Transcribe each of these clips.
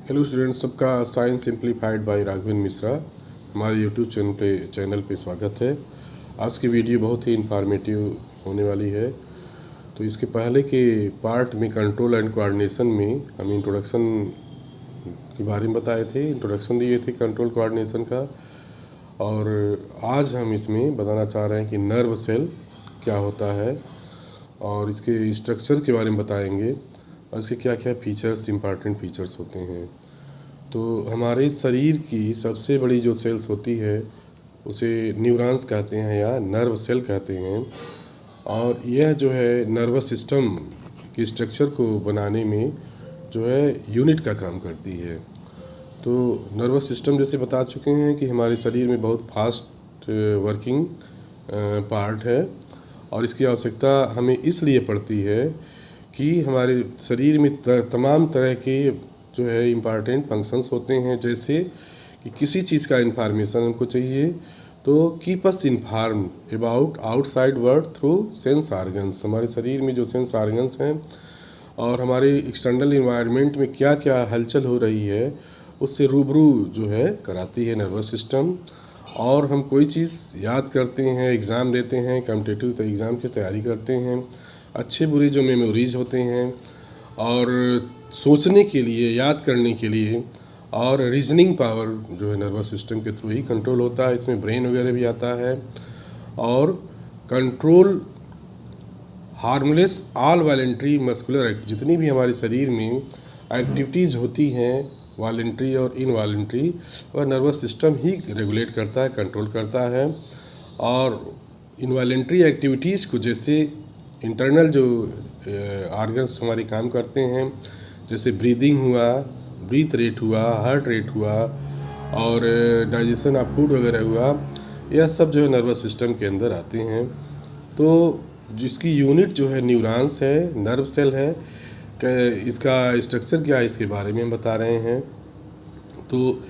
Hello students, सबका science simplified by Raghavendra Mishra हमारे YouTube channel पे स्वागत है। आज की वीडियो बहुत ही इंफॉर्मेटिव होने वाली है। तो इसके पहले के पार्ट में कंट्रोल एंड कोऑर्डिनेशन में हम इंट्रोडक्शन के बारे में बताए थे, इंट्रोडक्शन दिए थे कंट्रोल कोऑर्डिनेशन का। और आज हम इसमें बताना चाह रहे हैं कि नर्व सेल क्या होता है और इसके स्ट्रक्चर के बारे में बताएंगे और इसके क्या क्या फीचर्स, इंपॉर्टेंट फीचर्स होते हैं। तो हमारे शरीर की सबसे बड़ी जो सेल्स होती है उसे न्यूरॉन्स कहते हैं या नर्व सेल कहते हैं। और यह जो है नर्वस सिस्टम की स्ट्रक्चर को बनाने में जो है यूनिट का काम करती है। तो नर्वस सिस्टम जैसे बता चुके हैं कि हमारे शरीर में बहुत फास्ट वर्किंग पार्ट है और इसकी आवश्यकता हमें इसलिए पड़ती है कि हमारे शरीर में तमाम तरह के जो है इम्पॉर्टेंट फंक्शंस होते हैं। जैसे कि किसी चीज़ का इन्फॉर्मेशन हमको चाहिए तो keep us inform about outside world through sense organs. हमारे शरीर में जो सेंस ऑर्गन्स हैं और हमारे एक्सटर्नल इन्वायरमेंट में क्या क्या हलचल हो रही है उससे रूबरू जो है कराती है नर्वस सिस्टम। और हम कोई चीज़ याद करते हैं, एग्ज़ाम देते हैं, कॉम्पिटिटिव एग्ज़ाम की तैयारी करते हैं, अच्छे बुरे जो मेमोरीज होते हैं और सोचने के लिए, याद करने के लिए और रीजनिंग पावर जो है नर्वस सिस्टम के थ्रू ही कंट्रोल होता है। इसमें ब्रेन वगैरह भी आता है। और control harmless all voluntary muscular act, जितनी भी हमारे शरीर में एक्टिविटीज़ होती हैं वॉलेंट्री और इनवॉलेंट्री, वह नर्वस सिस्टम ही रेगुलेट करता है, कंट्रोल करता है। और इनवॉलेंट्री एक्टिविटीज़ को जैसे इंटरनल जो ऑर्गन्स हमारे काम करते हैं, जैसे ब्रीदिंग हुआ, ब्रीथ रेट हुआ, हार्ट रेट हुआ और डाइजेशन ऑफ फूड वगैरह हुआ, यह सब जो है नर्वस सिस्टम के अंदर आते हैं। तो जिसकी यूनिट जो है न्यूरॉन्स है, नर्व सेल है। इसका स्ट्रक्चर क्या है इसके बारे में हम बता रहे हैं। तो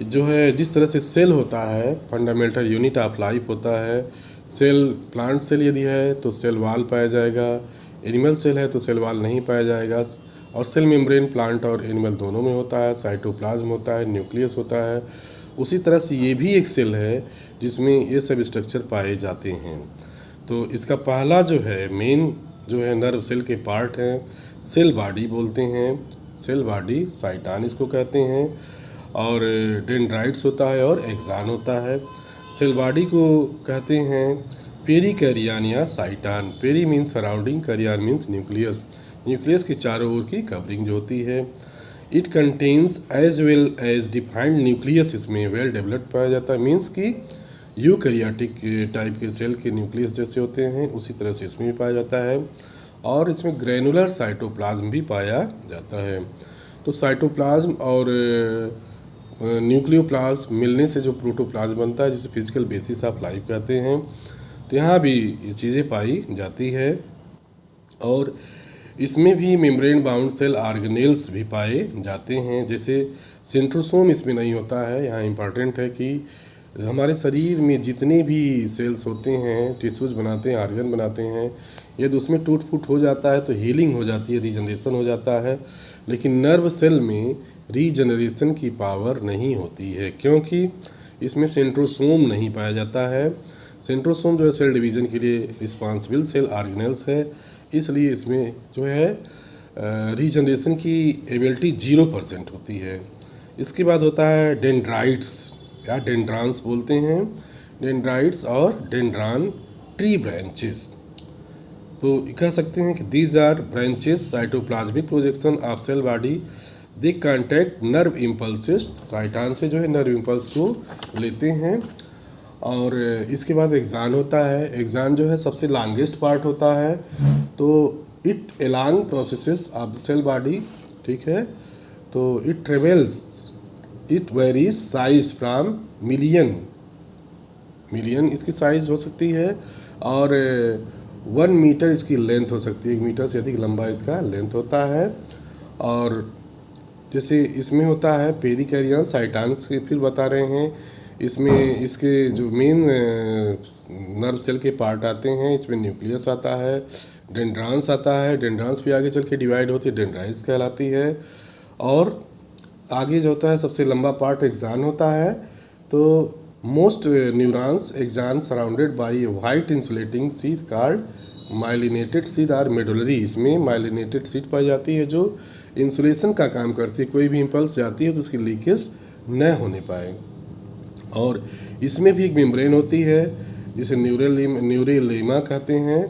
जो है जिस तरह से सेल होता है फंडामेंटल यूनिट ऑफ लाइफ होता है। सेल, प्लांट सेल यदि है तो सेल वाल पाया जाएगा, एनिमल सेल है तो सेल वाल नहीं पाया जाएगा। और सेल मेम्ब्रेन प्लांट और एनिमल दोनों में होता है, साइटोप्लाज्म होता है, न्यूक्लियस होता है। उसी तरह से ये भी एक सेल है जिसमें ये सब स्ट्रक्चर पाए जाते हैं। तो इसका पहला जो है मेन जो है नर्व सेल के पार्ट हैं, सेल बॉडी बोलते हैं। सेल बॉडी, साइटान इसको कहते हैं। और डेंड्राइट्स होता है और एक्सान होता है। सेल बॉडी को कहते हैं पेरिकैरियन या cyton. Peri means surrounding, karyon means nucleus. Nucleus की चारों ओर की कवरिंग जो होती है। It contains as well as defined nucleus, इसमें वेल डेवलप्ड पाया जाता है। मीन्स कि यूकैरियोटिक टाइप के सेल के न्यूक्लियस जैसे होते हैं उसी तरह से इसमें भी पाया जाता है। और इसमें ग्रैनुलर साइटोप्लाज्म भी पाया जाता है। तो साइटोप्लाज्म और न्यूक्लियोप्लाज्म मिलने से जो प्रोटोप्लाज्म बनता है, जिसे फिजिकल बेसिस ऑफ लाइफ कहते हैं। तो यहाँ भी ये चीज़ें पाई जाती है। और इसमें भी मेम्ब्रेन बाउंड सेल ऑर्गेनेल्स भी पाए जाते हैं। जैसे सेंट्रोसोम इसमें नहीं होता है। यहाँ इम्पॉर्टेंट है कि हमारे शरीर में जितने भी सेल्स होते हैं, टिश्यूज बनाते हैं, ऑर्गन बनाते हैं, यदि उसमें टूट फूट हो जाता है तो हीलिंग हो जाती है, रीजनरेशन हो जाता है। लेकिन नर्व सेल में रीजनरेशन की पावर नहीं होती है क्योंकि इसमें सेंट्रोसोम नहीं पाया जाता है। सेंट्रोसोम जो है सेल डिवीज़न के लिए रिस्पॉन्सिबल सेल ऑर्गेनेल्स है, इसलिए इसमें जो है रीजनरेशन की एबिलिटी 0% होती है। इसके बाद होता है डेंड्राइट्स या डेंड्रान्स बोलते हैं। डेंड्राइट्स और डेंड्रान ट्री ब्रांचेस। तो कह सकते हैं कि these are branches cytoplasmic projection of cell body, they contact nerve impulses. Cyton से जो है नर्व इम्पल्स को लेते हैं। और इसके बाद एक्सान होता है। एक्सान जो है सबसे लॉन्गेस्ट पार्ट होता है। तो it along processes of the cell body, ठीक है। तो it travels, it varies size from million इसकी साइज हो सकती है और 1 मीटर इसकी लेंथ हो सकती है। 1 मीटर से अधिक लंबा इसका लेंथ होता है। और जैसे इसमें होता है पेरिकैरियन साइटान्स के फिर बता रहे हैं। इसमें इसके जो मेन नर्व सेल के पार्ट आते हैं, इसमें न्यूक्लियस आता है, डेंड्रान्स आता है। डेंड्रान्स भी आगे चल के डिवाइड होती है, डेंड्राइट्स कहलाती है। और आगे जो होता है सबसे लंबा पार्ट एक्सान होता है। तो most neurons axon surrounded by a white insulating sheath called myelinated sheath or medullary. इसमें माइलिनेटेड शीथ पाई जाती है जो इंसुलेशन का काम करती है, कोई भी इम्पल्स जाती है तो उसकी लीकेज न होने पाए। और इसमें भी एक मेम्ब्रेन होती है जिसे न्यूरेलेमा कहते हैं,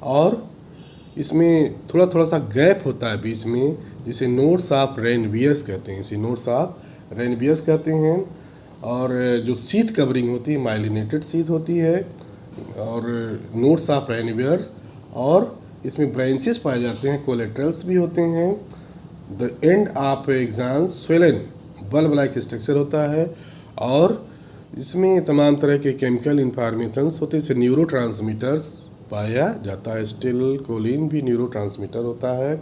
और इसमें थोड़ा थोड़ा सा गैप होता है बीच में जिसे नोड्स ऑफ रेनवियर्स कहते हैं, इसे नोड्स ऑफ रेनवियर्स कहते हैं। और जो शीथ कवरिंग होती है माइलिनेटेड शीथ होती है और नोड्स ऑफ रेनवियर्स, और इसमें ब्रांचेस पाए जाते हैं, कोलेट्रल्स भी होते हैं। The end of axon swollen bulb like structure होता है, और इसमें तमाम तरह के केमिकल इंफॉर्मेशंस होते हैं, जैसे न्यूरो ट्रांसमीटर्स पाया जाता है। स्टिल कोलिन भी न्यूरो ट्रांसमीटर होता है।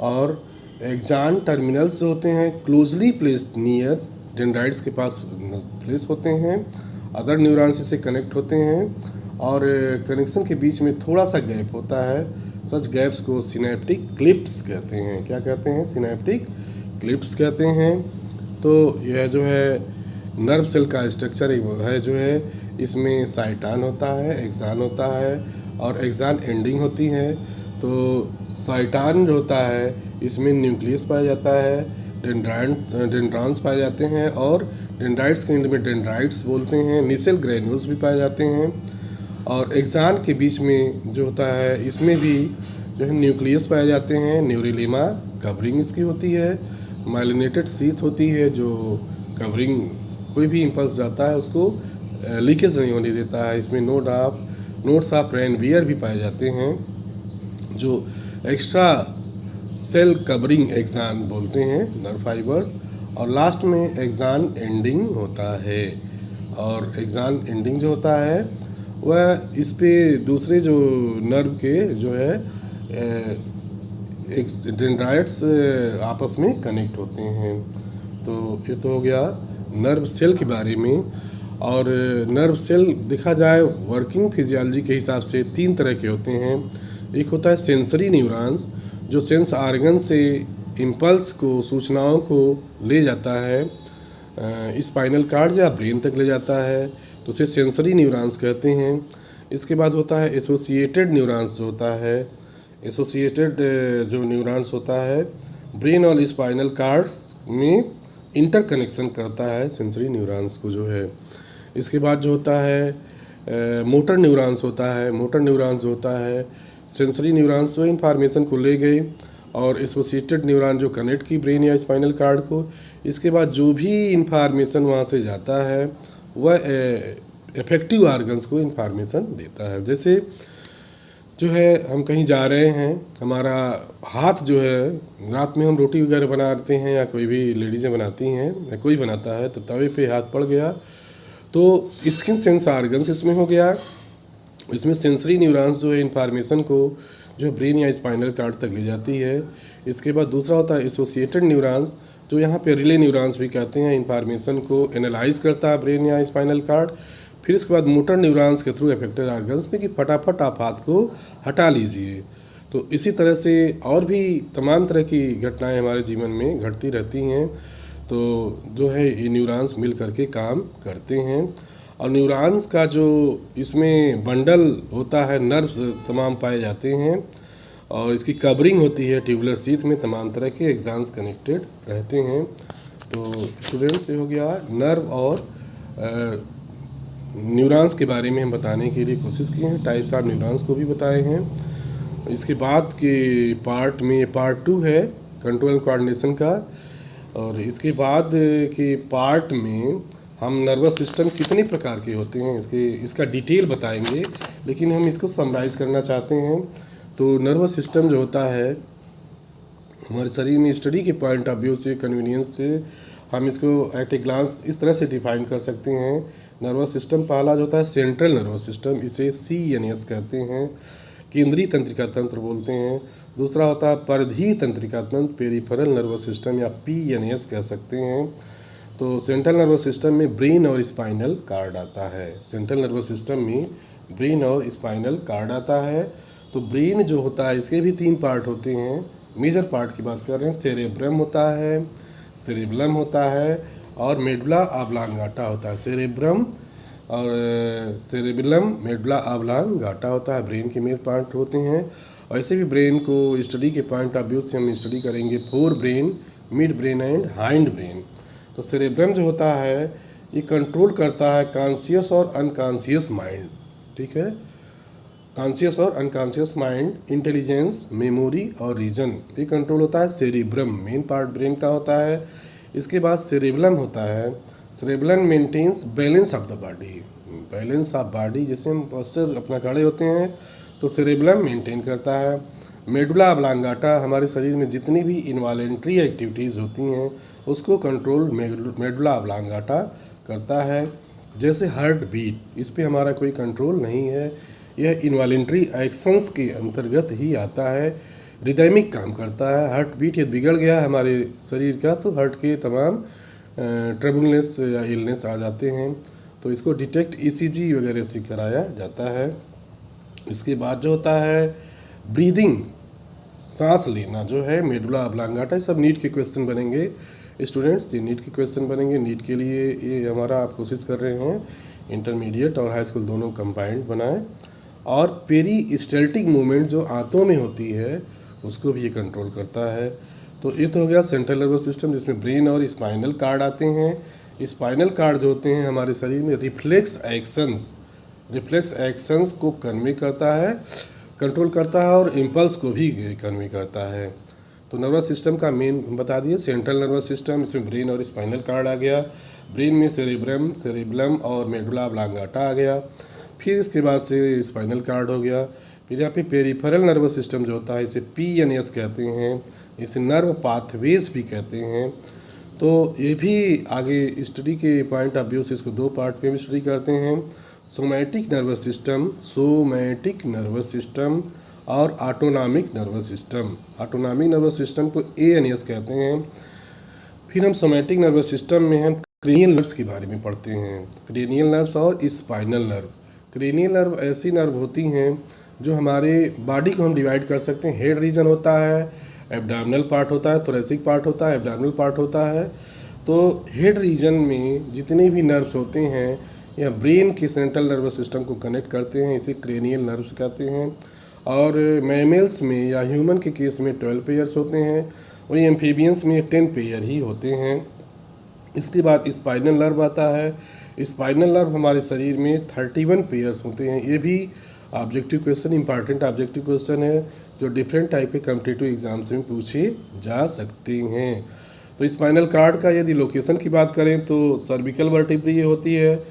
और एक्सान टर्मिनल्स होते हैं क्लोजली प्लेस्ड नियर डेंड्राइट्स के पास प्लेस होते हैं, अदर न्यूरॉन्स से कनेक्ट होते हैं, और कनेक्शन के बीच में थोड़ा सा गैप होता है। सच गैप्स को सिनेप्टिक क्लिप्स कहते हैं। क्या कहते हैं? सिनेप्टिक क्लिप्स कहते हैं। तो यह जो है नर्व सेल का स्ट्रक्चर है जो है, इसमें साइटान होता है, एक्सान होता है, और एक्सान एंडिंग होती है। तो साइटान जो होता है इसमें न्यूक्लियस पाया जाता है, डेंड्रान्स पाए जाते हैं, और डेंड्राइट्स के एंड में डेंड्राइट्स बोलते हैं, निसेल ग्रेन्यूल्स भी पाए जाते हैं। और एक्सान के बीच में जो होता है इसमें भी जो है न्यूक्लियस पाए जाते हैं, न्यूरेलेमा कवरिंग इसकी होती है, माइलिनेटेड शीथ होती है जो कवरिंग कोई भी इम्पल्स जाता है उसको लीकेज नहीं होने देता है। इसमें नोड्स ऑफ रेनवियर भी पाए जाते हैं जो एक्स्ट्रा सेल कवरिंग एक्सान बोलते हैं, नर्व फाइबर्स। और लास्ट में एक्सान एंडिंग होता है, और एक्सान एंडिंग जो होता है वह इस पे दूसरे जो नर्व के जो है डेंड्राइट्स आपस में कनेक्ट होते हैं। तो ये तो हो गया नर्व सेल के बारे में। और नर्व सेल देखा जाए वर्किंग फिजियोलॉजी के हिसाब से 3 तरह के होते हैं। एक होता है सेंसरी न्यूरॉन्स जो सेंस आर्गन से इम्पल्स को, सूचनाओं को ले जाता है, स्पाइनल कॉर्ड या ब्रेन तक ले जाता है, तो उसे सेंसरी न्यूरॉन्स कहते हैं। इसके बाद होता है एसोसिएटेड न्यूरॉन्स जो होता है, एसोसिएटेड जो न्यूरॉन्स होता है ब्रेन और स्पाइनल कॉर्ड्स में इंटर कनेक्शन करता है सेंसरी न्यूरॉन्स को जो है। इसके बाद जो होता है मोटर न्यूरॉन्स होता है। मोटर न्यूरॉन्स होता है सेंसरी न्यूरॉन्स जो इन्फॉर्मेशन को ले गई, और एसोसिएटेड न्यूरॉन जो कनेक्ट की ब्रेन या स्पाइनल कॉर्ड को। इसके बाद जो भी इन्फॉर्मेशन वहाँ से जाता है वह इफेक्टिव ऑर्गन्स को इन्फॉर्मेशन देता है। जैसे जो है हम कहीं जा रहे हैं, हमारा हाथ जो है, रात में हम रोटी वगैरह बनाते हैं या कोई भी लेडीज़ें बनाती हैं या कोई बनाता है, तो तवे पे हाथ पड़ गया तो स्किन सेंस ऑर्गन्स इसमें हो गया। इसमें सेंसरी न्यूरॉन्स जो है इन्फॉर्मेशन को जो ब्रेन या स्पाइनल कॉर्ड तक ले जाती है। इसके बाद दूसरा होता है एसोसिएटेड न्यूरॉन्स जो यहाँ पे रिले न्यूरॉन्स भी कहते हैं, इन्फॉर्मेशन को एनालाइज करता है ब्रेन या स्पाइनल कॉर्ड। फिर इसके बाद मोटर न्यूरॉन्स के थ्रू अफेक्टेड ऑर्गन्स में कि फटाफट आप हाथ को हटा लीजिए। तो इसी तरह से और भी तमाम तरह की घटनाएं हमारे जीवन में घटती रहती हैं। तो जो है ये न्यूरॉन्स मिल करके काम करते हैं। और न्यूरॉन्स का जो इसमें बंडल होता है, नर्व्स तमाम पाए जाते हैं, और इसकी कवरिंग होती है ट्यूबुलर शीथ में, तमाम तरह के एक्सॉन्स कनेक्टेड रहते हैं। तो स्टूडेंट्स ये हो गया नर्व और न्यूरॉन्स के बारे में हम बताने के लिए कोशिश की हैं। टाइप्स ऑफ न्यूरॉन्स को भी बताए हैं। इसके बाद के पार्ट में पार्ट 2 है कंट्रोल एंड कोऑर्डिनेशन का, और इसके बाद के पार्ट में हम नर्वस सिस्टम कितने प्रकार के होते हैं इसका डिटेल बताएंगे, लेकिन हम इसको समराइज़ करना चाहते हैं। तो नर्वस सिस्टम जो होता है हमारे शरीर में स्टडी के पॉइंट ऑफ व्यू से, कन्वीनियंस से हम इसको एट ए ग्लांस इस तरह से डिफाइन कर सकते हैं। नर्वस सिस्टम पहला जो होता है सेंट्रल नर्वस सिस्टम, इसे CNS कहते हैं, केंद्रीय तंत्रिका तंत्र बोलते हैं। दूसरा होता है परिधीय तंत्रिका तंत्र, पेरिफेरल नर्वस सिस्टम या PNS कह सकते हैं। तो सेंट्रल नर्वस सिस्टम में ब्रेन और स्पाइनल कार्ड आता है। सेंट्रल नर्वस सिस्टम में ब्रेन और स्पाइनल कार्ड आता है। तो ब्रेन जो होता है इसके भी 3 पार्ट होते हैं। मेजर पार्ट की बात कर रहे हैं, सेरेब्रम होता है, सेरेबेलम होता है और मेडुला ऑब्लांगाटा होता है। सेरेब्रम और सेरेबेलम, मेडुला ऑब्लांगाटा होता है, ब्रेन के मेन पार्ट होते हैं। ऐसे भी ब्रेन को स्टडी के पॉइंट ऑफ व्यू से हम स्टडी करेंगे fore brain, mid brain and hind brain. तो सेरेब्रम जो होता है ये कंट्रोल करता है कॉन्शियस और अनकॉन्शियस माइंड, ठीक है, कॉन्शियस और अनकॉन्शियस माइंड, इंटेलिजेंस, मेमोरी और रीजन, ये कंट्रोल होता है सेरेब्रम, मेन पार्ट ब्रेन का होता है। इसके बाद सेरेबेलम होता है। Cerebellum maintains balance of the body, balance of body, जैसे हम पोस्चर अपना खड़े होते हैं तो सेरेबेलम मेंटेन करता है। मेडुला ऑब्लांगाटा हमारे शरीर में जितनी भी इनवॉलेंट्री एक्टिविटीज़ होती हैं उसको कंट्रोल मेडुला ऑब्लांगाटा करता है। जैसे हार्ट बीट, इस पे हमारा कोई कंट्रोल नहीं है, यह इनवॉलेंट्री एक्शंस के अंतर्गत ही आता है। रिदमिक काम करता है, हार्ट बीट ये बिगड़ गया हमारे शरीर का तो हार्ट के तमाम ट्रबुलनेस या इलनेस आ जाते हैं, तो इसको डिटेक्ट ईसीजी वगैरह से कराया जाता है। इसके बाद जो होता है ब्रीदिंग, सांस लेना जो है मेडुला ऑब्लांगाटा, सब नीट के क्वेश्चन बनेंगे स्टूडेंट्स, ये नीट के क्वेश्चन बनेंगे। नीट के लिए ये हमारा आप कोशिश कर रहे हैं इंटरमीडिएट और हाई स्कूल दोनों कंबाइंड बनाएं। और पेरिस्टल्टिक मूवमेंट जो आंतों में होती है उसको भी ये कंट्रोल करता है। तो ये तो हो गया सेंट्रल नर्वस सिस्टम जिसमें ब्रेन और स्पाइनल कार्ड आते हैं। स्पाइनल कार्ड जो होते हैं हमारे शरीर में रिफ्लेक्स एक्शंस को कन्वे करता है, कंट्रोल करता है और इम्पल्स को भी कन्वे करता है। तो नर्वस सिस्टम का मेन बता दिए, सेंट्रल नर्वस सिस्टम, इसमें ब्रेन और स्पाइनल कार्ड आ गया, ब्रेन में सेरेब्रम, सेरेबेलम और मेडुला ऑब्लांगाटा आ गया, फिर इसके बाद से स्पाइनल कार्ड हो गया। फिर यहाँ पे पेरिफेरल नर्वस सिस्टम जो होता है इसे PNS कहते हैं, इसे नर्व पाथवेज भी कहते हैं। तो ये भी आगे स्टडी के पॉइंट ऑफ व्यू से इसको दो पार्ट में भी स्टडी करते हैं, सोमैटिक नर्वस सिस्टम और autonomic nervous system. Autonomic nervous system को ANS कहते हैं। फिर हम सोमैटिक नर्वस सिस्टम में हम क्रेनियल नर्व्स के बारे में पढ़ते हैं, क्रेनियल नर्व्स और स्पाइनल नर्व। क्रेनियल नर्व ऐसी नर्व होती हैं जो हमारे बॉडी को हम डिवाइड कर सकते हैं। हेड रीजन होता है, एब्डोमिनल पार्ट होता है, थोरेसिक पार्ट होता है, एब्डोमिनल पार्ट होता है। तो हेड रीजन में जितने भी नर्व्स होते हैं यह ब्रेन के सेंट्रल नर्वस सिस्टम को कनेक्ट करते हैं, इसे क्रेनियल नर्व्स कहते हैं। और मैमल्स में या ह्यूमन के केस में 12 पेयर्स होते हैं, वही एम्फीबियंस में 10 पेयर ही होते हैं। इसके बाद स्पाइनल नर्व आता है। स्पाइनल नर्व हमारे शरीर में 31 पेयर्स होते हैं। ये भी objective question, important objective question है जो डिफरेंट टाइप के कॉम्पिटिटिव एग्जाम्स में पूछे जा सकते हैं। तो स्पाइनल कार्ड का यदि लोकेशन की बात करें तो सर्विकल वर्टिब्री ये होती है,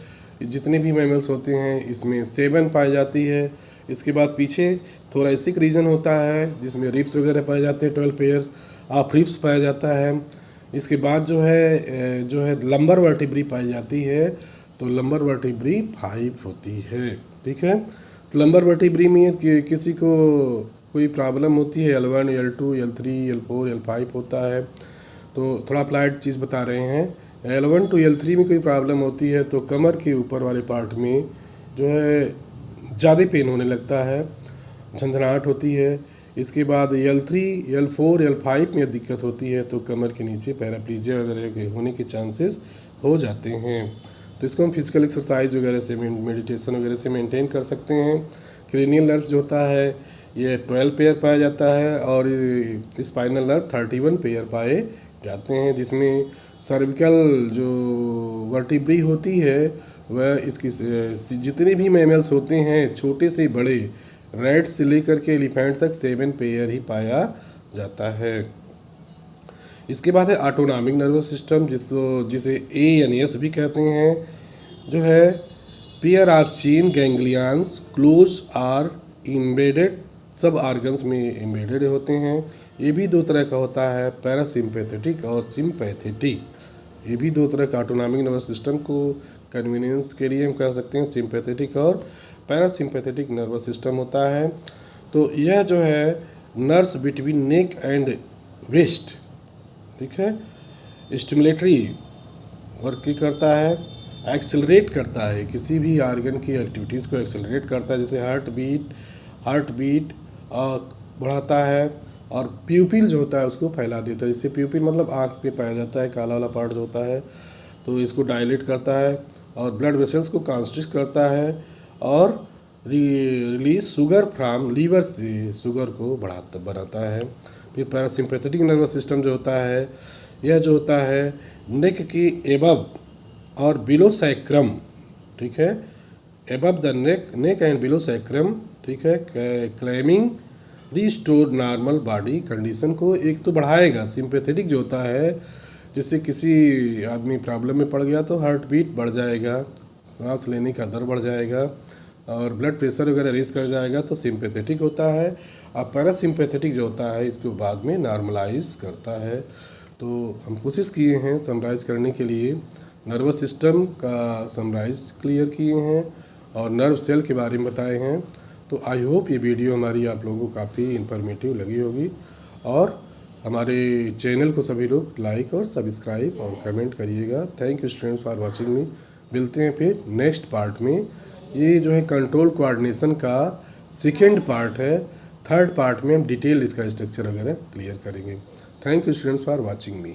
जितने भी मैमल्स होते हैं इसमें 7 पाई जाती है। इसके बाद पीछे थोरैसिक रीजन होता है जिसमें रिब्स वगैरह पाए जाते हैं, 12 पेयर ऑफ रिब्स पाया जाता है। इसके बाद जो है लंबर वर्टिब्री पाई जाती है, तो लंबर वर्टिब्री 5 होती है, ठीक है। तो लंबर वर्टिब्री में किसी को कोई प्रॉब्लम होती है, L1, L2, L3, L4, L5 होता है, तो थोड़ा अप्लाइड चीज़ बता रहे हैं। L1 to L3 में कोई प्रॉब्लम होती है तो कमर के ऊपर वाले पार्ट में जो है ज़्यादा पेन होने लगता है, झंझनाहट होती है। इसके बाद L3, L4, L5 में दिक्कत होती है तो कमर के नीचे पैराप्लीजिया वगैरह के होने के चांसेस हो जाते हैं। तो इसको हम फिजिकल एक्सरसाइज वगैरह से, मेडिटेशन वगैरह से मेंटेन कर सकते हैं। क्रेनियल नर्व जो होता है ये 12 पेयर पाया जाता है और स्पाइनल नर्व 31 पेयर पाए जाते हैं, जिसमें सर्विकल जो वर्टिब्री होती है वह इसकी जितने भी मैमल्स होते हैं छोटे से बड़े, रैट से लेकर के एलिफेंट तक 7 पेयर ही पाया जाता है। इसके बाद है ऑटोनॉमिक नर्वस सिस्टम जिसे ANS भी कहते हैं, जो है pair of chain ganglions close are embedded, सब ऑर्गन्स में एम्बेडेड होते हैं। ये भी दो तरह का होता है, पैरासिम्पैथेटिक और सिम्पैथेटिक। ये भी दो तरह का ऑटोनॉमिक नर्वस सिस्टम को कन्वीनियंस के लिए हम कह सकते हैं सिम्पैथेटिक और पैरासिम्पैथेटिक नर्वस सिस्टम होता है। तो यह जो है nerves between neck and waist, ठीक है, स्टिमुलेटरी वर्क करता है, एक्सेलरेट करता है, किसी भी ऑर्गन की एक्टिविटीज़ को एक्सेलरेट करता है। जैसे हार्ट बीट बढ़ाता है, और प्यूपिल जो होता है उसको फैला देता है। इससे प्यूपिल मतलब आँख पे पाया जाता है काला वाला पार्ट जो होता है, तो इसको डायलेट करता है और ब्लड वेसल्स को कंस्ट्रिक्ट करता है और रिलीज शुगर फ्राम लीवर से शुगर को बनाता है। फिर पैरासिम्पैथेटिक नर्वस सिस्टम जो होता है, यह जो होता है नेक की एबव और बिलो सैक्रम, ठीक है, above the neck and below sacrum, ठीक है, claiming restore normal body condition को एक तो बढ़ाएगा। सिंपैथेटिक जो होता है, जिससे किसी आदमी प्रॉब्लम में पड़ गया तो हार्ट बीट बढ़ जाएगा, सांस लेने का दर बढ़ जाएगा और ब्लड प्रेशर वगैरह रेज कर जाएगा, तो सिंपैथेटिक होता है। और पैरासिम्पैथेटिक जो होता है इसको बाद में नॉर्मलाइज करता है। तो हम कोशिश किए हैं समराइज़ करने के लिए, नर्वस सिस्टम का समराइज क्लियर किए हैं और नर्व सेल के बारे में बताए हैं। तो आई होप ये वीडियो हमारी आप लोगों को काफ़ी इन्फॉर्मेटिव लगी होगी और हमारे चैनल को सभी लोग लाइक और सब्सक्राइब और कमेंट करिएगा। Thank you students for watching me. मिलते हैं फिर नेक्स्ट पार्ट में। ये जो है कंट्रोल कोऑर्डिनेशन का सेकेंड पार्ट है। थर्ड पार्ट में हम डिटेल इसका स्ट्रक्चर वगैरह क्लियर करेंगे। Thank you students for watching me.